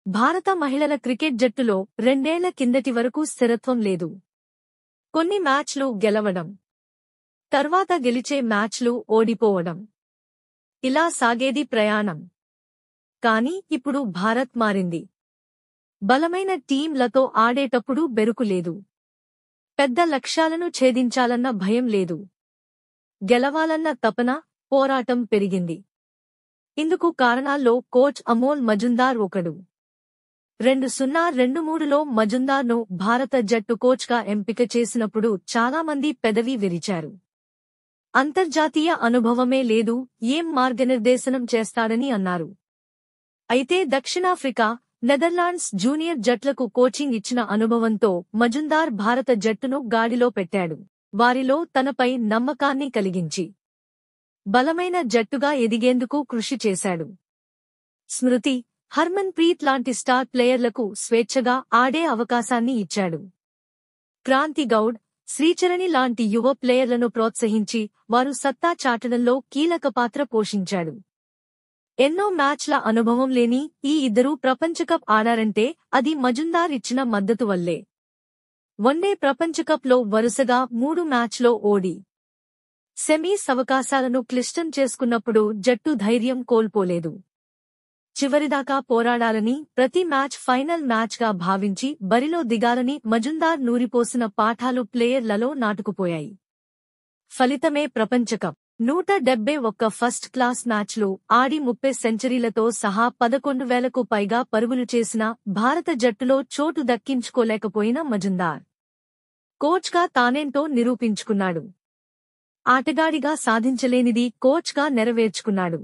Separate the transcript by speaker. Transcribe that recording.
Speaker 1: భారత మహిళల క్రికెట్ జట్టులో 2 ఏళ్ల కిందటి వరకు స్థిరత్వం లేదు. కొన్ని మ్యాచ్లు గెలవడం, తర్వాత గెలిచే మ్యాచ్లు ఓడిపోవడం, ఇలా సాగేది ప్రయాణం. కానీ ఇప్పుడు భారత్ మారింది. బలమైన టీంలతో ఆడేటప్పుడు బెరుకు లేదు. పెద్ద లక్ష్యాలను ఛేదించాలన్న భయం లేదు. గెలవాలన్న తపన, పోరాటం పెరిగింది. ఇందుకు కారణాల్లో కోచ్ అమోల్ మజుందార్ ఒకడు. 2023లో మజుందార్ను భారత జట్టు కోచ్గా ఎంపిక చేసినప్పుడు చాలామంది పెదవి విరిచారు. అంతర్జాతీయ అనుభవమే లేదు, ఏం మార్గనిర్దేశనం చేస్తాడని అన్నారు. అయితే దక్షిణాఫ్రికా, నెదర్లాండ్స్ జూనియర్ జట్లకు కోచింగ్ ఇచ్చిన అనుభవంతో మజుందార్ భారత జట్టును గాడిలో పెట్టాడు. వారిలో తనపై నమ్మకాన్ని కలిగించి బలమైన జట్టుగా ఎదిగేందుకు కృషి చేశాడు. స్మృతి, హర్మన్ ప్రీత్ లాంటి స్టార్ ప్లేయర్లకు స్వేచ్ఛగా ఆడే అవకాశాన్ని ఇచ్చాడు. క్రాంతి గౌడ్, శ్రీచరణి లాంటి యువ ప్లేయర్లను ప్రోత్సహించి వారు సత్తా చాటడంలో కీలక పాత్ర పోషించాడు. ఎన్నో మ్యాచ్ల అనుభవం లేని ఈ ఇద్దరూ ప్రపంచకప్ ఆడారంటే అది మజుందార్ ఇచ్చిన మద్దతు వల్లే. వన్డే ప్రపంచకప్లో వరుసగా 3 మ్యాచ్లో ఓడి సెమీస్ అవకాశాలను క్లిష్టం చేసుకున్నప్పుడు జట్టు ధైర్యం కోల్పోలేదు. చివరిదాకా పోరాడాలని, ప్రతి మ్యాచ్ ఫైనల్ మ్యాచ్గా భావించి బరిలో దిగాలని మజుందార్ నూరిపోసిన పాఠాలు ప్లేయర్లలో నాటుకుపోయాయి. ఫలితమే ప్రపంచకప్. 171 ఫస్ట్ క్లాస్ మ్యాచ్లు ఆడి 30 సెంచరీలతో సహా 11,000కు పైగా పరుగులు చేసిన భారత జట్టులో చోటు దక్కించుకోలేకపోయిన మజుందార్ కోచ్గా తానేంటో నిరూపించుకున్నాడు. ఆటగాడిగా సాధించలేనిది కోచ్గా నెరవేర్చుకున్నాడు.